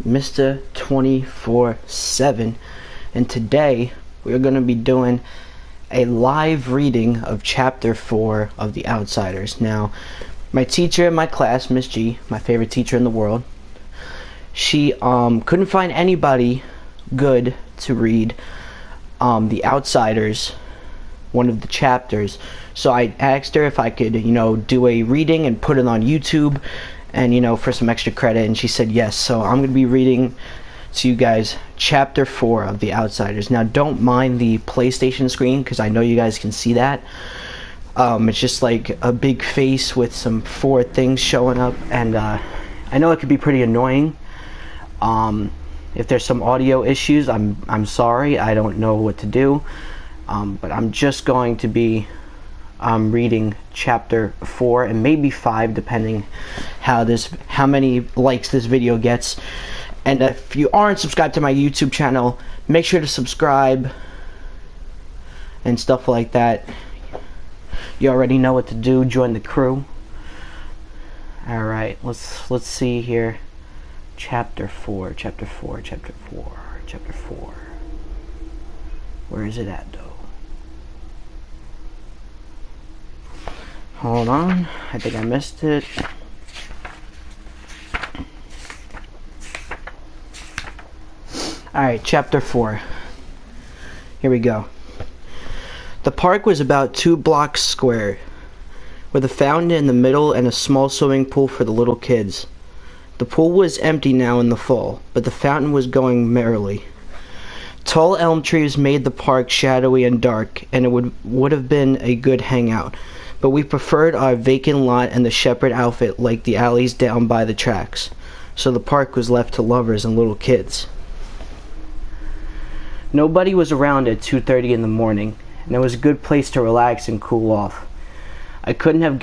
Mr. 24/7, and today we're going to be doing a live reading of Chapter 4 of the Outsiders. Now, my teacher in my class, Miss G, my favorite teacher in the world, she couldn't find anybody good to read the Outsiders, one of the chapters. So I asked her if I could, do a reading and put it on YouTube and, for some extra credit, and she said yes. So I'm going to be reading to you guys Chapter 4 of the Outsiders. Now, don't mind the PlayStation screen, because I know you guys can see that. It's just like a big face with some 4 things showing up, and I know it could be pretty annoying. If there's some audio issues, I'm sorry. I don't know what to do. But I'm just going to be reading Chapter 4 and maybe 5, depending how many likes this video gets. And if you aren't subscribed to my YouTube channel, make sure to subscribe and stuff like that. You already know what to do. Join the crew. All right, let's see here. Chapter 4. Where is it at, though? Hold on, I think I missed it. Alright, Chapter 4. Here we go. The park was about 2 blocks square, with a fountain in the middle and a small swimming pool for the little kids. The pool was empty now in the fall, but the fountain was going merrily. Tall elm trees made the park shadowy and dark, and it would have been a good hangout, but we preferred our vacant lot and the shepherd outfit like the alleys down by the tracks, so the park was left to lovers and little kids. Nobody was around at 2:30 in the morning, and it was a good place to relax and cool off. I couldn't have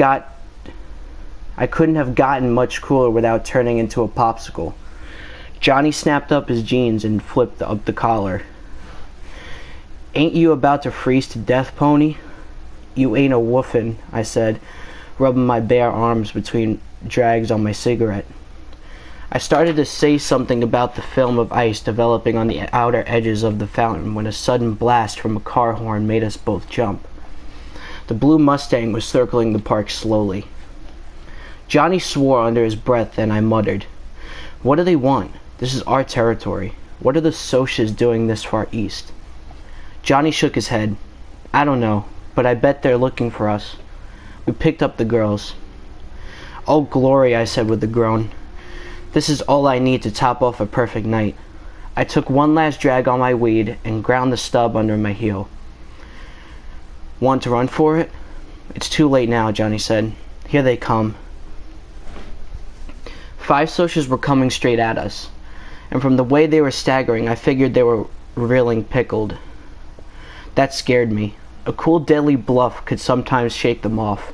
gotten much cooler without turning into a popsicle. Johnny snapped up his jeans and flipped up the collar. "Ain't you about to freeze to death, pony?" "You ain't a woofin'," I said, rubbing my bare arms between drags on my cigarette. I started to say something about the film of ice developing on the outer edges of the fountain when a sudden blast from a car horn made us both jump. The blue Mustang was circling the park slowly. Johnny swore under his breath, and I muttered, "What do they want? This is our territory. What are the Socias doing this far east?" Johnny shook his head. "I don't know, but I bet they're looking for us." We picked up the girls. "Oh, glory," I said with a groan. "This is all I need to top off a perfect night." I took one last drag on my weed and ground the stub under my heel. "Want to run for it?" "It's too late now," Johnny said. "Here they come." 5 Socias were coming straight at us, and from the way they were staggering, I figured they were reeling pickled. That scared me. A cool, deadly bluff could sometimes shake them off,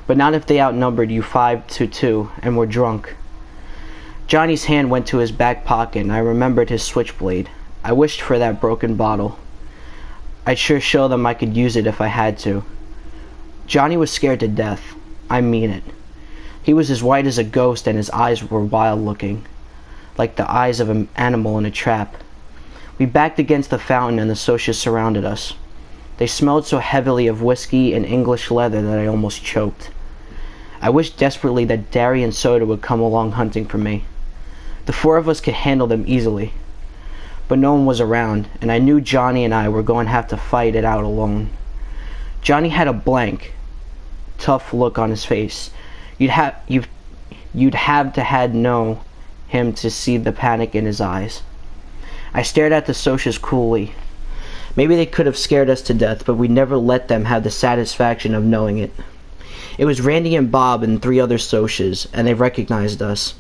but not if they outnumbered you 5-2 and were drunk. Johnny's hand went to his back pocket, and I remembered his switchblade. I wished for that broken bottle. I'd sure show them I could use it if I had to. Johnny was scared to death. I mean it. He was as white as a ghost, and his eyes were wild-looking, like the eyes of an animal in a trap. We backed against the fountain, and the Socias surrounded us. They smelled so heavily of whiskey and English leather that I almost choked. I wished desperately that Darry and Soda would come along hunting for me. The 4 of us could handle them easily. But no one was around, and I knew Johnny and I were going to have to fight it out alone. Johnny had a blank, tough look on his face. You'd have to had known him to see the panic in his eyes. I stared at the Socias coolly. Maybe they could have scared us to death, but we never let them have the satisfaction of knowing it. It was Randy and Bob and 3 other Socias, and they recognized us.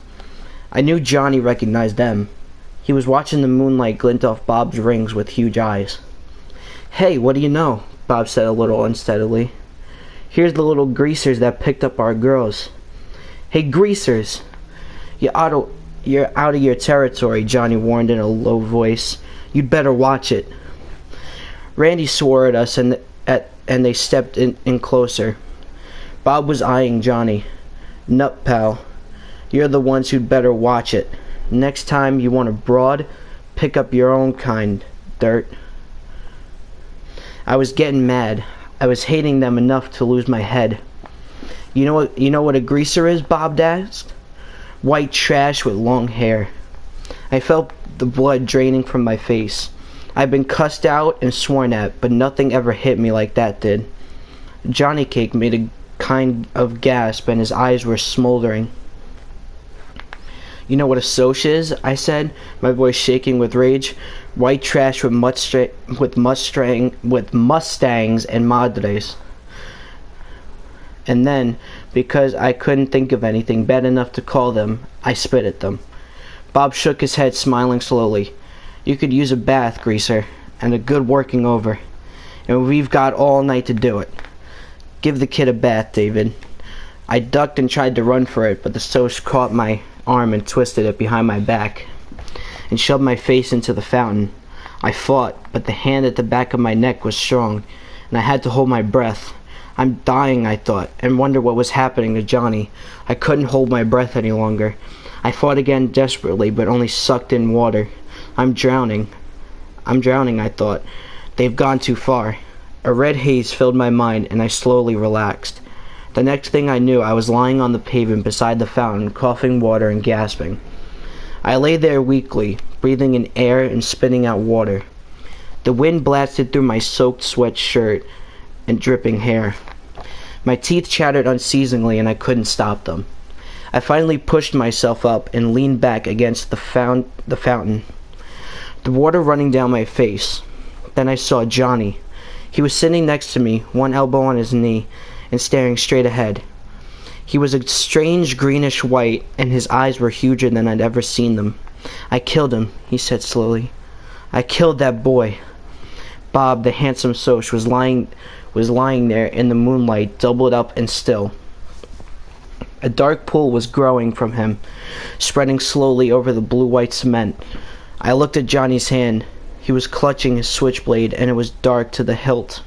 I knew Johnny recognized them. He was watching the moonlight glint off Bob's rings with huge eyes. "Hey, what do you know?" Bob said a little unsteadily. "Here's the little greasers that picked up our girls." "Hey, greasers! You're out of your territory," Johnny warned in a low voice. "You'd better watch it." Randy swore at us, and they stepped in closer. Bob was eyeing Johnny. "Nup, pal. You're the ones who'd better watch it." Next time you want a broad, pick up your own kind, Dirt. I was getting mad. I was hating them enough to lose my head. You know what a greaser is? Bob asked. White trash with long hair. I felt the blood draining from my face. I'd been cussed out and sworn at, but nothing ever hit me like that did. Johnny Cake made a kind of gasp and his eyes were smoldering. You know what a soch is? I said, my voice shaking with rage. White trash with Mustangs and Madres. And then, because I couldn't think of anything bad enough to call them, I spit at them. Bob shook his head, smiling slowly. You could use a bath, Greaser, and a good working over. And we've got all night to do it. Give the kid a bath, David. I ducked and tried to run for it, but the soch caught my arm and twisted it behind my back and shoved my face into the fountain. I fought, but the hand at the back of my neck was strong, and I had to hold my breath. I'm dying, I thought, and wondered what was happening to Johnny. I couldn't hold my breath any longer. I fought again desperately, but only sucked in water. I'm drowning, I thought. They've gone too far. A red haze filled my mind, and I slowly relaxed. The next thing I knew, I was lying on the pavement beside the fountain, coughing water and gasping. I lay there weakly, breathing in air and spitting out water. The wind blasted through my soaked sweat shirt and dripping hair. My teeth chattered unceasingly, and I couldn't stop them. I finally pushed myself up and leaned back against the fountain, the water running down my face. Then I saw Johnny. He was sitting next to me, one elbow on his knee, and staring straight ahead. He was a strange greenish white, and his eyes were huger than I'd ever seen them. I killed him, he said slowly. I killed that boy. Bob, the handsome soch, was lying there in the moonlight, doubled up and still. A dark pool was growing from him, spreading slowly over the blue-white cement. I looked at Johnny's hand. He was clutching his switchblade, and it was dark to the hilt.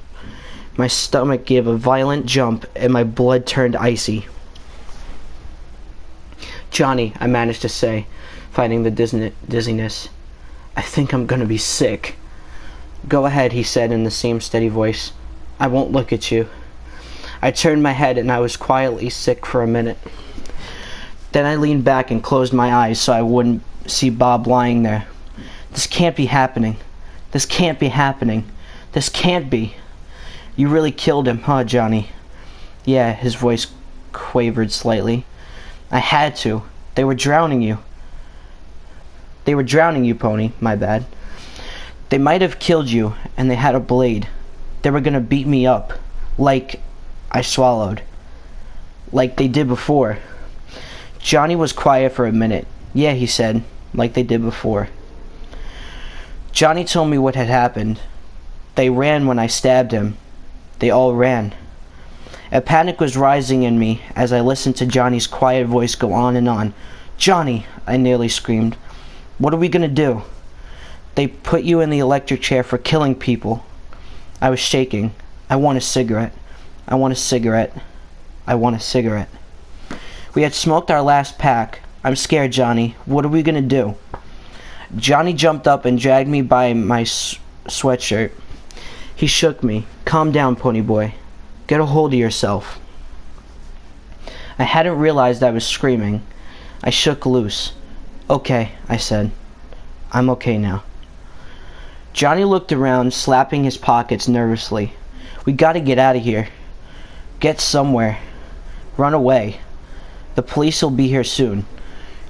My stomach gave a violent jump, and my blood turned icy. Johnny, I managed to say, fighting the dizziness. I think I'm gonna be sick. Go ahead, he said in the same steady voice. I won't look at you. I turned my head, and I was quietly sick for a minute. Then I leaned back and closed my eyes so I wouldn't see Bob lying there. This can't be happening. This can't be happening. This can't be. You really killed him, huh, Johnny? Yeah, his voice quavered slightly. I had to. They were drowning you. They were drowning you, Pony. My bad. They might have killed you, and they had a blade. They were gonna beat me up. Like I swallowed. Like they did before. Johnny was quiet for a minute. Yeah, he said, like they did before. Johnny told me what had happened. They ran when I stabbed him. They all ran. A panic was rising in me as I listened to Johnny's quiet voice go on and on. Johnny, I nearly screamed. What are we gonna do? They put you in the electric chair for killing people. I was shaking. I want a cigarette. I want a cigarette. I want a cigarette. We had smoked our last pack. I'm scared, Johnny. What are we gonna do? Johnny jumped up and dragged me by my sweatshirt. He shook me. Calm down, Pony Boy. Get a hold of yourself. I hadn't realized I was screaming. I shook loose. Okay, I said. I'm okay now. Johnny looked around, slapping his pockets nervously. We gotta get out of here. Get somewhere. Run away. The police will be here soon.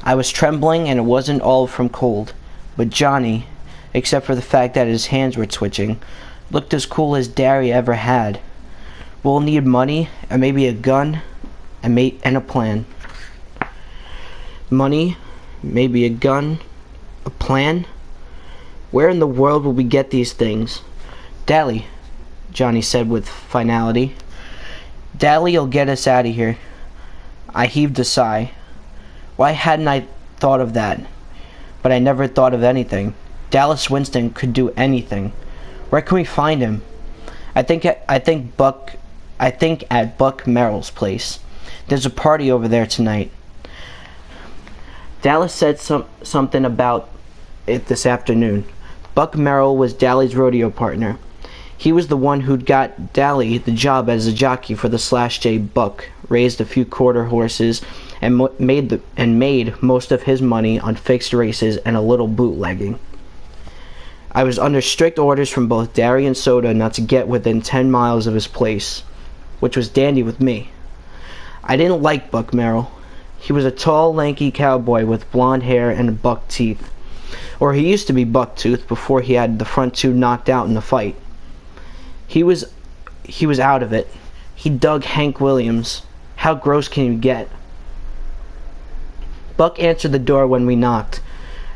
I was trembling, and it wasn't all from cold. But Johnny, except for the fact that his hands were twitching, looked as cool as Derry ever had. We'll need money, and maybe a gun, and a plan. Money, maybe a gun, a plan? Where in the world will we get these things? Dally, Johnny said with finality. Dally'll get us out of here. I heaved a sigh. Why hadn't I thought of that? But I never thought of anything. Dallas Winston could do anything. Where can we find him? I think at Buck Merrill's place. There's a party over there tonight. Dallas said something about it this afternoon. Buck Merrill was Dally's rodeo partner. He was the one who'd got Dally the job as a jockey for the Slash J Buck, raised a few quarter horses, and made most of his money on fixed races and a little bootlegging. I was under strict orders from both Derry and Soda not to get within 10 miles of his place, which was dandy with me. I didn't like Buck Merrill. He was a tall, lanky cowboy with blonde hair and buck teeth. Or he used to be bucktooth before he had the front two knocked out in the fight. He was out of it. He dug Hank Williams. How gross can you get? Buck answered the door when we knocked,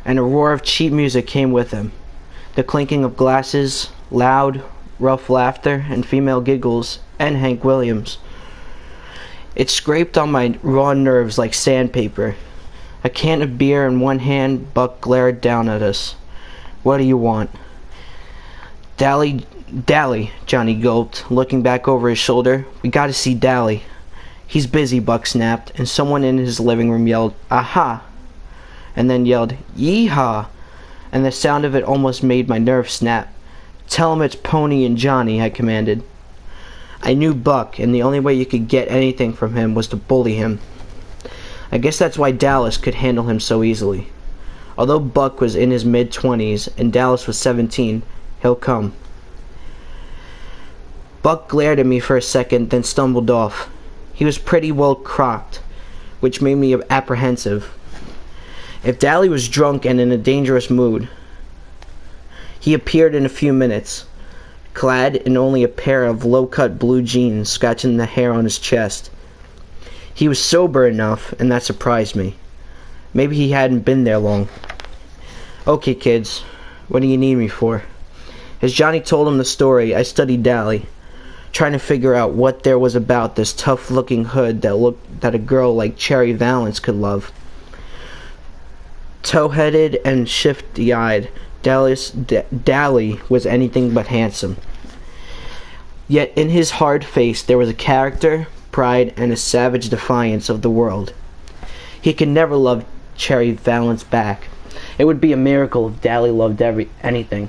and a roar of cheap music came with him. The clinking of glasses, loud, rough laughter, and female giggles, and Hank Williams. It scraped on my raw nerves like sandpaper. A can of beer in one hand, Buck glared down at us. "What do you want?" Dally, Johnny gulped, looking back over his shoulder. "We gotta see Dally." "He's busy," Buck snapped, and someone in his living room yelled, "Aha!" and then yelled, "Yee-haw!" and the sound of it almost made my nerves snap. "Tell him it's Pony and Johnny," I commanded. I knew Buck, and the only way you could get anything from him was to bully him. I guess that's why Dallas could handle him so easily. Although Buck was in his mid-20s and Dallas was 17, he'll come. Buck glared at me for a second, then stumbled off. He was pretty well crocked, which made me apprehensive. If Dally was drunk and in a dangerous mood, he appeared in a few minutes, clad in only a pair of low-cut blue jeans, scratching the hair on his chest. He was sober enough, and that surprised me. Maybe he hadn't been there long. "Okay, kids, what do you need me for?" As Johnny told him the story, I studied Dally, trying to figure out what there was about this tough-looking hood that a girl like Cherry Valance could love. Tow-headed and shifty-eyed, Dally was anything but handsome. Yet in his hard face there was a character, pride, and a savage defiance of the world. He could never love Cherry Valance back. It would be a miracle if Dally loved anything.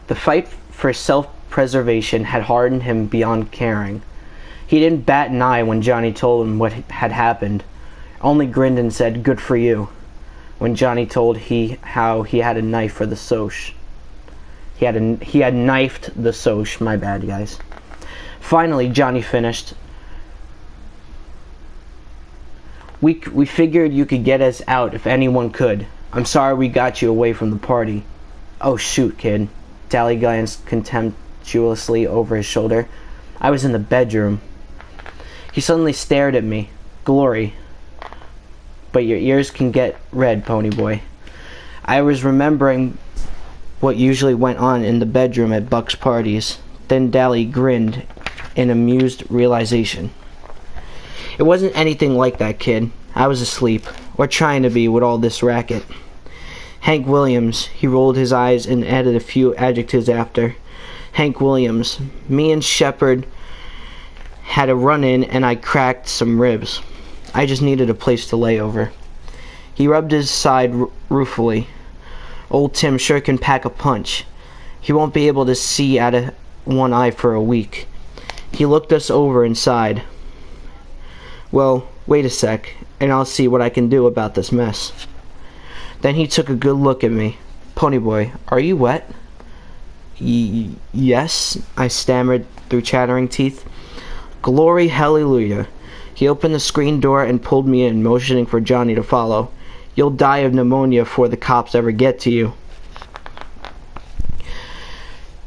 The fight for self-preservation had hardened him beyond caring. He didn't bat an eye when Johnny told him what had happened, only grinned and said, "Good for you," when Johnny told how he had a knife for the Soch. He had knifed the Soch, my bad, guys. Finally, Johnny finished. We figured you could get us out if anyone could. I'm sorry we got you away from the party." "Oh, shoot, kid." Dally glanced contemptuously over his shoulder. "I was in the bedroom." He suddenly stared at me. "Glory. But your ears can get red, pony boy." I was remembering what usually went on in the bedroom at Buck's parties. Then Dally grinned in amused realization. "It wasn't anything like that, kid. I was asleep, or trying to be with all this racket." Hank Williams, he rolled his eyes and added a few adjectives after. Hank Williams, me and Shepard had a run-in and I cracked some ribs. I just needed a place to lay over. He rubbed his side ruefully. "Old Tim sure can pack a punch. He won't be able to see out of one eye for a week." He looked us over and sighed. "Well, wait a sec, and I'll see what I can do about this mess." Then he took a good look at me. "Pony boy, are you wet?" Yes, I stammered through chattering teeth. "Glory hallelujah." He opened the screen door and pulled me in, motioning for Johnny to follow. "You'll die of pneumonia before the cops ever get to you."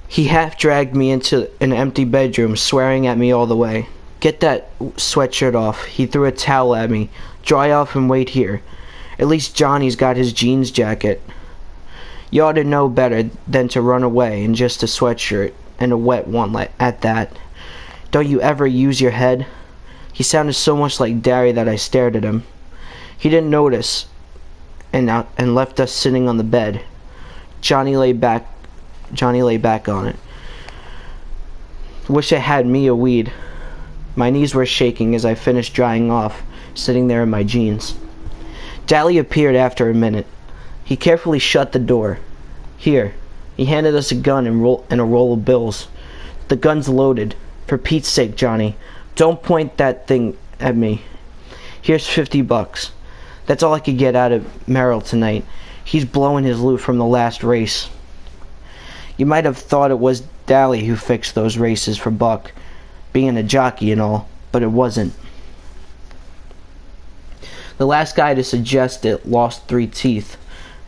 He half dragged me into an empty bedroom, swearing at me all the way. "Get that sweatshirt off." He threw a towel at me. "Dry off and wait here. At least Johnny's got his jeans jacket. You ought to know better than to run away in just a sweatshirt, and a wet one at that. Don't you ever use your head?" He sounded so much like Derry that I stared at him. He didn't notice, and left us sitting on the bed. Johnny lay back on it. Wish I had me a weed. My knees were shaking as I finished drying off, sitting there in my jeans. Dally appeared after a minute. He carefully shut the door. Here. He handed us a gun and a roll of bills. The gun's loaded. For Pete's sake, Johnny, don't point that thing at me. Here's $50. That's all I could get out of Merrill tonight. He's blowing his loot from the last race. You might have thought it was Dally who fixed those races for Buck, being a jockey and all, but it wasn't. The last guy to suggest it lost 3 teeth.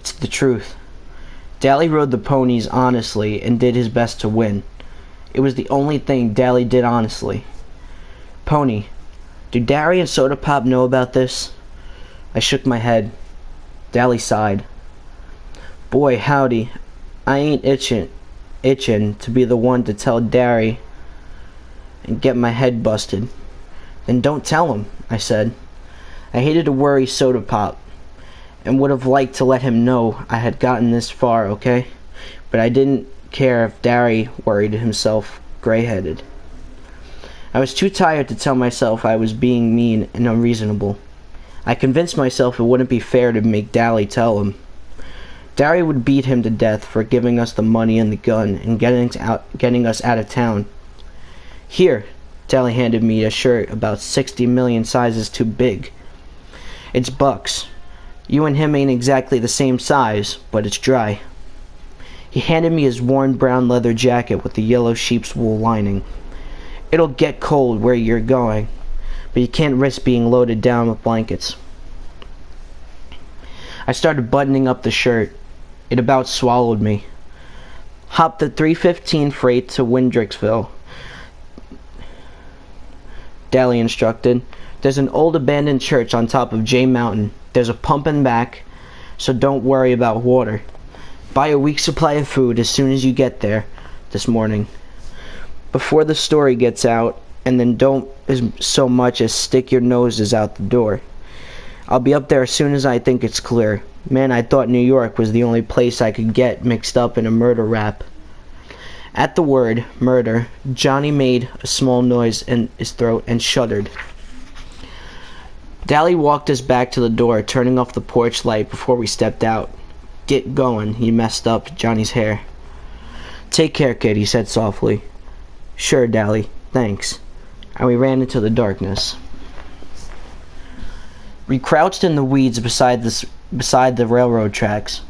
It's the truth. Dally rode the ponies honestly and did his best to win. It was the only thing Dally did honestly. Pony, do Dally and Soda Pop know about this? I shook my head. Dally sighed. Boy, howdy. I ain't itching to be the one to tell Dally and get my head busted. Then don't tell him, I said. I hated to worry Soda Pop, and would have liked to let him know I had gotten this far, okay? But I didn't care if Dally worried himself gray-headed. I was too tired to tell myself I was being mean and unreasonable. I convinced myself it wouldn't be fair to make Dally tell him. Dally would beat him to death for giving us the money and the gun and getting us out of town. Here, Dally handed me a shirt about 60 million sizes too big. It's Buck's. You and him ain't exactly the same size, but it's dry. He handed me his worn brown leather jacket with the yellow sheep's wool lining. It'll get cold where you're going, but you can't risk being loaded down with blankets. I started buttoning up the shirt. It about swallowed me. Hop the 3:15 freight to Windricksville, Dally instructed. There's an old abandoned church on top of J Mountain. There's a pump in back, so don't worry about water. Buy a week's supply of food as soon as you get there this morning, before the story gets out, and then don't so much as stick your noses out the door. I'll be up there as soon as I think it's clear. Man, I thought New York was the only place I could get mixed up in a murder rap. At the word murder, Johnny made a small noise in his throat and shuddered. Dally walked us back to the door, turning off the porch light before we stepped out. Get going, he messed up Johnny's hair. Take care, kid, he said softly. Sure, Dally, thanks. And we ran into the darkness. We crouched in the weeds beside the railroad tracks,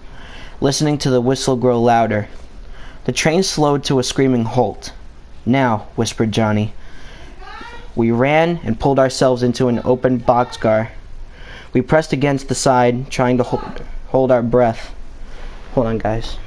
listening to the whistle grow louder. The train slowed to a screaming halt. Now, whispered Johnny. We ran and pulled ourselves into an open boxcar. We pressed against the side, trying to hold our breath. Hold on, guys.